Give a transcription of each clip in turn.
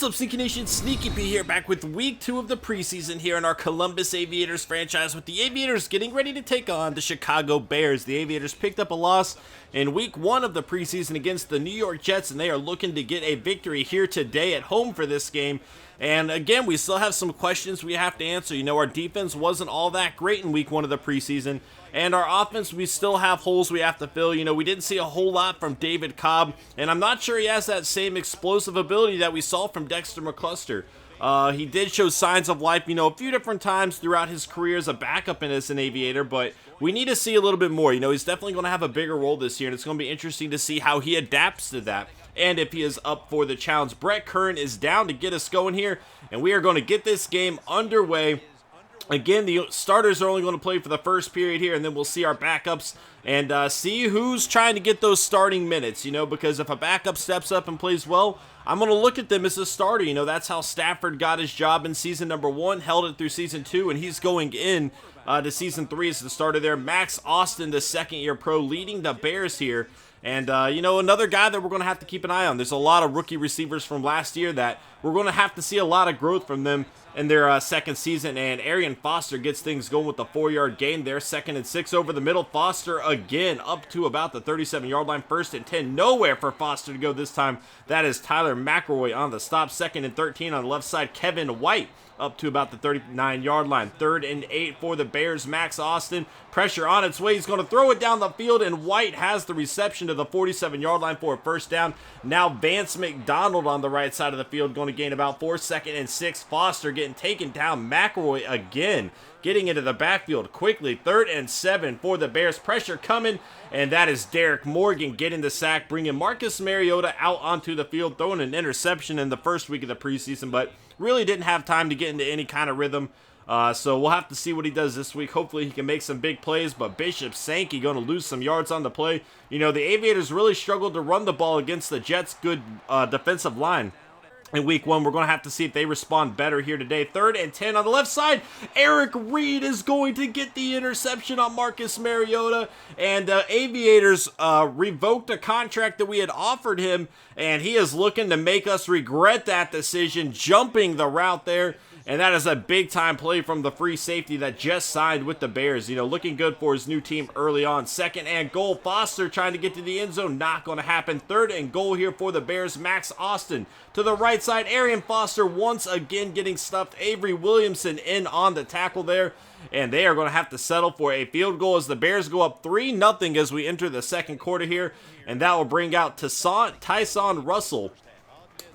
What's up, Sneaky Nation? Sneaky P here, back with week 2 of the preseason here in our Columbus Aviators franchise, with the Aviators getting ready to take on the Chicago Bears. The Aviators picked up a loss in week 1 of the preseason against the New York Jets, and they are looking to get a victory here today at home for this game. And again, we still have some questions we have to answer. You know, our defense wasn't all that great in week 1 of the preseason, and our offense, we still have holes we have to fill. You know, we didn't see a whole lot from David Cobb, and I'm not sure he has that same explosive ability that we saw from Dexter McCluster. He did show signs of life, you know, a few different times throughout his career as a backup and as an Aviator, but we need to see a little bit more. You know, he's definitely going to have a bigger role this year, and it's going to be interesting to see how he adapts to that and if he is up for the challenge. Brett Curran is down to get us going here, and we are going to get this game underway. Again, the starters are only going to play for the first period here, and then we'll see our backups and see who's trying to get those starting minutes, you know, because if a backup steps up and plays well, I'm going to look at them as a starter. You know, that's how Stafford got his job in season number 1, held it through season 2, and he's going in to season 3 as the starter there. Max Austin, the second-year pro, leading the Bears here. And, you know, another guy that we're going to have to keep an eye on. There's a lot of rookie receivers from last year that we're going to have to see a lot of growth from them in their second season. And Arian Foster gets things going with the 4-yard gain there. 2nd and 6 over the middle. Foster again up to about the 37-yard line. 1st and 10. Nowhere for Foster to go this time. That is Tyler McElroy on the stop. 2nd and 13 on the left side. Kevin White up to about the 39-yard line. 3rd and 8 for the Bears. Max Austin, pressure on its way. He's going to throw it down the field, and White has the reception to the 47-yard line for a first down. Now Vance McDonald on the right side of the field going to gain about 4. 2nd and 6. Foster getting taken down. McElroy again getting into the backfield quickly. 3rd and 7 for the Bears. Pressure coming, and that is Derek Morgan getting the sack, bringing Marcus Mariota out onto the field, throwing an interception in the first week of the preseason, but really didn't have time to get into any kind of rhythm. So we'll have to see what he does this week. Hopefully he can make some big plays, but Bishop Sankey going to lose some yards on the play. You know, the Aviators really struggled to run the ball against the Jets' good defensive line in week 1. We're going to have to see if they respond better here today. 3rd and 10 on the left side. Eric Reed is going to get the interception on Marcus Mariota. And Aviators revoked a contract that we had offered him, and he is looking to make us regret that decision, jumping the route there. And that is a big-time play from the free safety that just signed with the Bears. You know, looking good for his new team early on. 2nd and goal. Foster trying to get to the end zone. Not going to happen. 3rd and goal here for the Bears. Max Austin to the right side. Arian Foster once again getting stuffed. Avery Williamson in on the tackle there. And they are going to have to settle for a field goal as the Bears go up 3-0 as we enter the second quarter here. And that will bring out Tyson Russell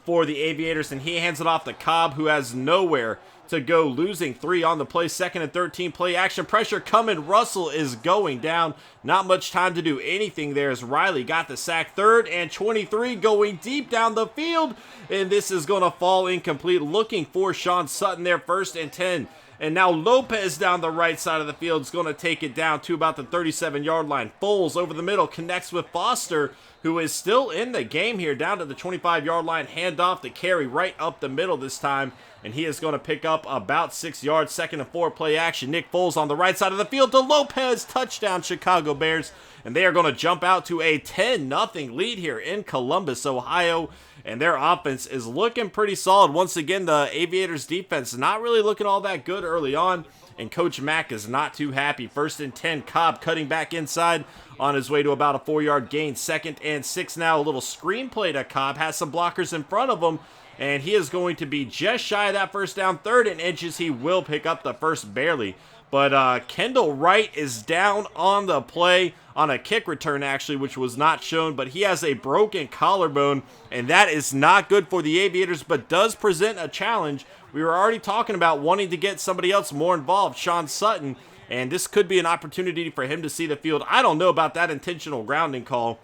for the Aviators, and he hands it off to Cobb, who has nowhere to go, losing 3 on the play. 2nd and 13, play action, pressure coming. Russell is going down. Not much time to do anything there as Riley got the sack. 3rd and 23, going deep down the field, and this is going to fall incomplete. Looking for Sean Sutton there. 1st and 10. And now Lopez down the right side of the field is going to take it down to about the 37-yard line. Foles over the middle connects with Foster, who is still in the game here, down to the 25-yard line. Handoff to Carey right up the middle this time, and he is going to pick up about 6 yards. 2nd and 4, play action. Nick Foles on the right side of the field to Lopez. Touchdown, Chicago Bears. And they are going to jump out to a 10-0 lead here in Columbus, Ohio. And their offense is looking pretty solid. Once again, the Aviators defense not really looking all that good early on, and Coach Mack is not too happy. 1st and 10, Cobb cutting back inside on his way to about a 4-yard gain. 2nd and 6 now. A little screen play to Cobb. Has some blockers in front of him, and he is going to be just shy of that first down. 3rd and inches. He will pick up the first barely. But Kendall Wright is down on the play on a kick return, actually, which was not shown. But he has a broken collarbone, and that is not good for the Aviators, but does present a challenge. We were already talking about wanting to get somebody else more involved, Sean Sutton, and this could be an opportunity for him to see the field. I don't know about that intentional grounding call,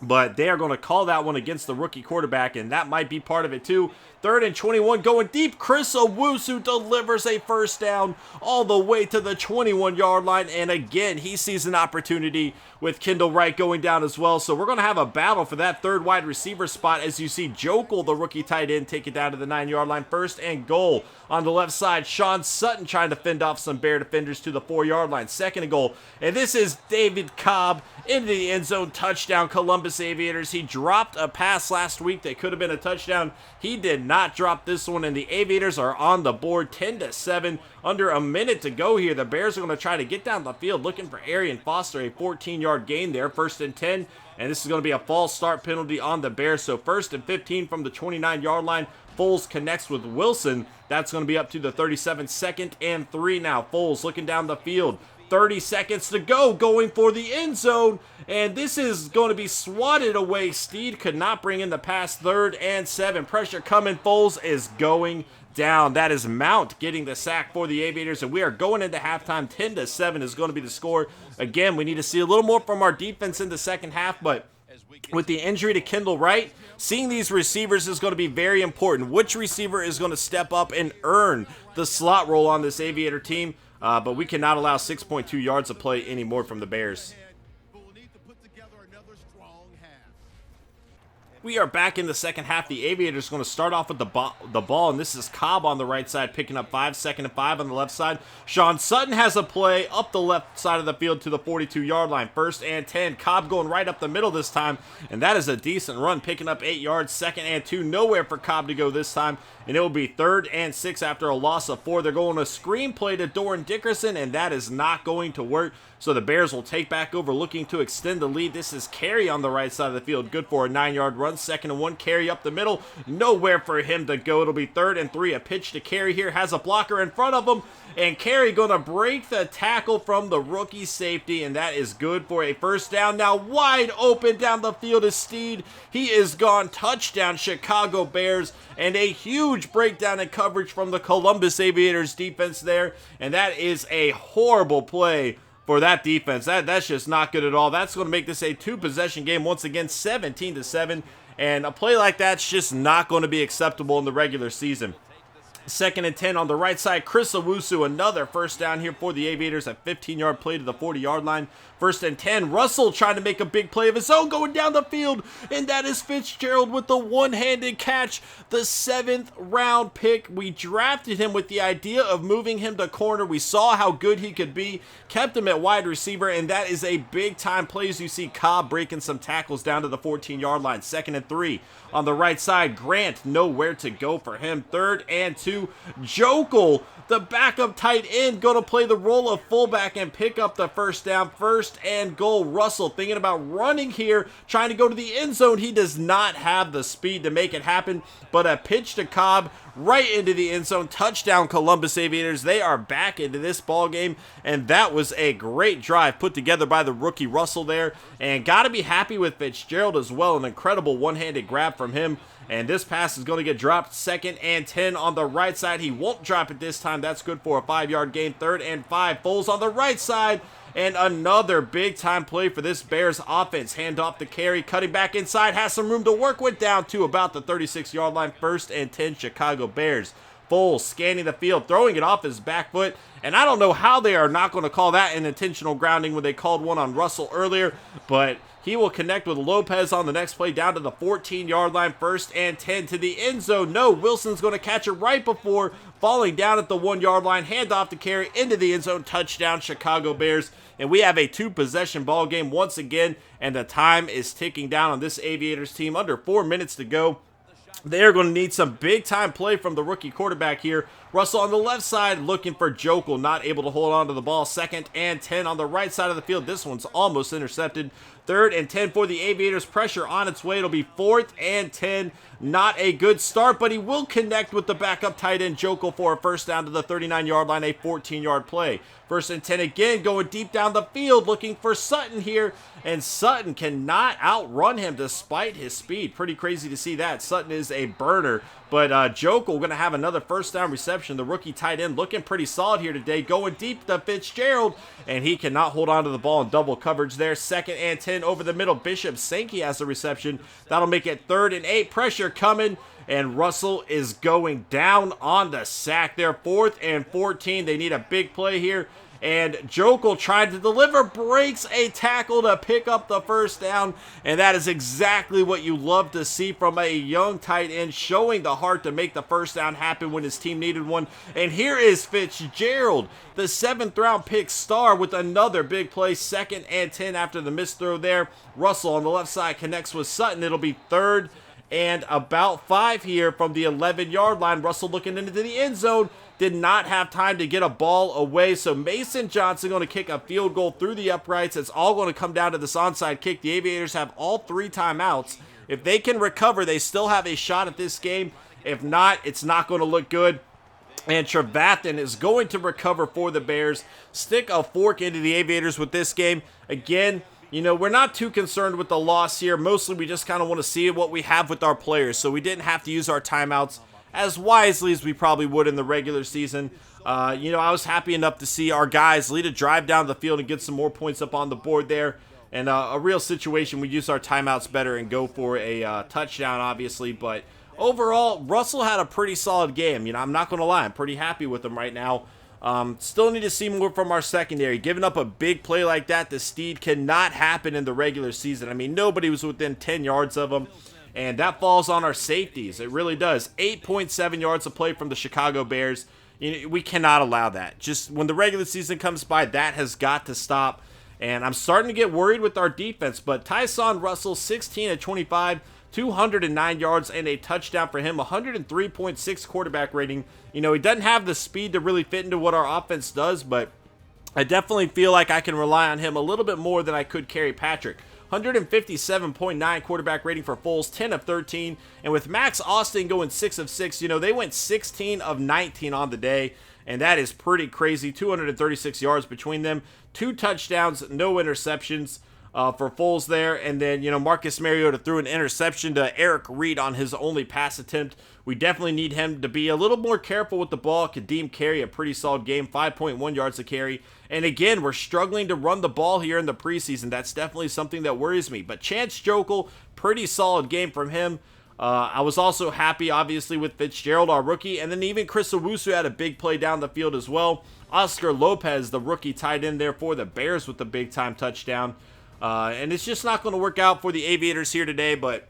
but they are going to call that one against the rookie quarterback, and that might be part of it too. 3rd and 21, going deep. Chris Owusu delivers a first down all the way to the 21-yard line, and again, he sees an opportunity with Kendall Wright going down as well. So we're going to have a battle for that 3rd wide receiver spot as you see Jokel, the rookie tight end, take it down to the 9-yard line. 1st and goal on the left side. Sean Sutton trying to fend off some Bear defenders to the 4-yard line. 2nd and goal, and this is David Cobb into the end zone. Touchdown, Columbus Aviators. He dropped a pass last week that could have been a touchdown. He did not drop this one, and the Aviators are on the board 10-7. Under a minute to go here. The Bears are going to try to get down the field looking for Arian Foster, a 14-yard gain there, 1st and 10. And this is going to be a false start penalty on the Bears. So 1st and 15 from the 29-yard line. Foles connects with Wilson. That's going to be up to the 37, 2nd and 3 now. Foles looking down the field. 30 seconds to go, going for the end zone, and this is going to be swatted away. Steed could not bring in the pass. 3rd and 7. Pressure coming. Foles is going down. That is Mount getting the sack for the Aviators, and we are going into halftime. 10-7 is going to be the score. Again, we need to see a little more from our defense in the second half, but with the injury to Kendall Wright, seeing these receivers is going to be very important. Which receiver is going to step up and earn the slot role on this Aviator team? But we cannot allow 6.2 yards of play anymore from the Bears. We are back in the second half. The Aviators are going to start off with the ball, and this is Cobb on the right side picking up 5, 2nd and 5 on the left side. Sean Sutton has a play up the left side of the field to the 42-yard line. 1st and 10. Cobb going right up the middle this time, and that is a decent run, picking up 8 yards. 2nd and 2. Nowhere for Cobb to go this time, and it will be 3rd and 6 after a loss of 4. They're going to screen play to Doran Dickerson, and that is not going to work. So the Bears will take back over, looking to extend the lead. This is Carey on the right side of the field. Good for a 9-yard run. 2nd and 1. Carey up the middle. Nowhere for him to go. It'll be 3rd and 3. A pitch to Carey here. Has a blocker in front of him. And Carey going to break the tackle from the rookie safety. And that is good for a 1st down. Now wide open down the field is Steed. He is gone. Touchdown Chicago Bears. And a huge breakdown in coverage from the Columbus Aviators defense there. And that is a horrible play for that defense. That's just not good at all. That's going to make this a 2-possession game once again, 17-7, and a play like that's just not going to be acceptable in the regular season. 2nd and 10 on the right side. Chris Owusu, another 1st down here for the Aviators. A 15-yard play to the 40-yard line. 1st and 10. Russell trying to make a big play of his own going down the field. And that is Fitzgerald with the one-handed catch. The 7th round pick. We drafted him with the idea of moving him to corner. We saw how good he could be. Kept him at wide receiver. And that is a big-time play as you see Cobb breaking some tackles down to the 14-yard line. 2nd and 3. On the right side, Grant nowhere to go for him. 3rd and 2. Jokel, the backup tight end, going to play the role of fullback and pick up the 1st down. 1st and goal. Russell thinking about running here, trying to go to the end zone. He does not have the speed to make it happen, but a pitch to Cobb right into the end zone. Touchdown Columbus Aviators. They are back into this ball game, and that was a great drive put together by the rookie Russell there, and got to be happy with Fitzgerald as well. An incredible one-handed grab from him, and this pass is going to get dropped. 2nd and 10 on the right side. He won't drop it this time. That's good for a 5-yard gain. 3rd and 5. Foles on the right side. And another big-time play for this Bears offense. Hand off to Carey, cutting back inside, has some room to work with down to about the 36-yard line. 1st and 10, Chicago Bears. Foles scanning the field, throwing it off his back foot. And I don't know how they are not going to call that an intentional grounding when they called one on Russell earlier, but he will connect with Lopez on the next play down to the 14-yard line. 1st and 10 to the end zone. No, Wilson's going to catch it right before falling down at the 1-yard line. Hand off to Carey into the end zone. Touchdown, Chicago Bears. And we have a 2-possession ball game once again, and the time is ticking down on this Aviators team. Under 4 minutes to go. They're going to need some big-time play from the rookie quarterback here. Russell on the left side looking for Jokel, not able to hold on to the ball. 2nd and 10 on the right side of the field. This one's almost intercepted. 3rd and 10 for the Aviators. Pressure on its way. It'll be 4th and 10. Not a good start, but he will connect with the backup tight end Jokel for a 1st down to the 39-yard line, a 14-yard play. 1st and 10 again, going deep down the field, looking for Sutton here, and Sutton cannot outrun him despite his speed. Pretty crazy to see that. Sutton is a burner, but Jokel going to have another 1st down reception. The rookie tight end looking pretty solid here today, going deep to Fitzgerald, and he cannot hold on to the ball in double coverage there. 2nd and 10 over the middle. Bishop Sankey has the reception. That'll make it 3rd and 8. Pressure coming, and Russell is going down on the sack there. 4th and 14. They need a big play here. And Jokel trying to deliver, breaks a tackle to pick up the 1st down. And that is exactly what you love to see from a young tight end, showing the heart to make the 1st down happen when his team needed one. And here is Fitzgerald, the 7th round pick star, with another big play. 2nd and 10 after the missed throw there. Russell on the left side connects with Sutton. It'll be 3rd and about 5 here from the 11-yard line. Russell looking into the end zone. Did not have time to get a ball away, so Mason Johnson going to kick a field goal through the uprights. It's all going to come down to this onside kick. The Aviators have all 3 timeouts. If they can recover, they still have a shot at this game. If not, it's not going to look good. And Trevathan is going to recover for the Bears. Stick a fork into the Aviators with this game. Again, you know, we're not too concerned with the loss here. Mostly we just kind of want to see what we have with our players. So we didn't have to use our timeouts as wisely as we probably would in the regular season. You know, I was happy enough to see our guys lead a drive down the field and get some more points up on the board there. And a real situation, we use our timeouts better and go for a touchdown, obviously. But overall, Russell had a pretty solid game. You know, I'm not going to lie. I'm pretty happy with him right now. Still need to see more from our secondary. Giving up a big play like that to Steed cannot happen in the regular season. I mean, nobody was within 10 yards of him. And that falls on our safeties. It really does. 8.7 yards of play from the Chicago Bears. You know, we cannot allow that. Just when the regular season comes by, that has got to stop. And I'm starting to get worried with our defense. But Tyson Russell, 16 of 25, 209 yards and a touchdown for him. 103.6 quarterback rating. You know, he doesn't have the speed to really fit into what our offense does. But I definitely feel like I can rely on him a little bit more than I could Kerry Patrick. 157.9 quarterback rating for Foles, 10 of 13. And with Max Austin going 6 of 6, you know, they went 16 of 19 on the day. And that is pretty crazy. 236 yards between them. 2 touchdowns, no interceptions for Foles there. And then, you know, Marcus Mariota threw an interception to Eric Reed on his only pass attempt. We definitely need him to be a little more careful with the ball. Kadeem Carey, a pretty solid game, 5.1 yards a carry. And again, we're struggling to run the ball here in the preseason. That's definitely something that worries me. But Chance Jokel, pretty solid game from him. I was also happy, obviously, with Fitzgerald, our rookie. And then even Chris Owusu had a big play down the field as well. Oscar Lopez, the rookie, tied in there for the Bears with the big-time touchdown. And it's just not going to work out for the Aviators here today. But,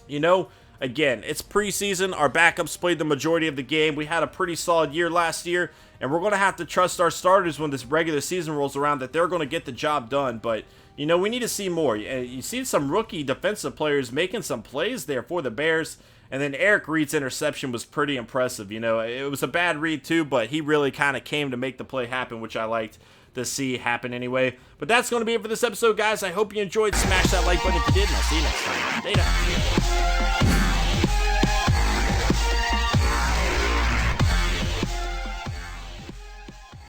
you know, again, it's preseason. Our backups played the majority of the game. We had a pretty solid year last year. And we're going to have to trust our starters when this regular season rolls around that they're going to get the job done. But, you know, we need to see more. You see some rookie defensive players making some plays there for the Bears. And then Eric Reed's interception was pretty impressive. You know, it was a bad read too, but he really kind of came to make the play happen, which I liked to see happen anyway. But that's going to be it for this episode, guys. I hope you enjoyed. Smash that like button if you did, and I'll see you next time. Later.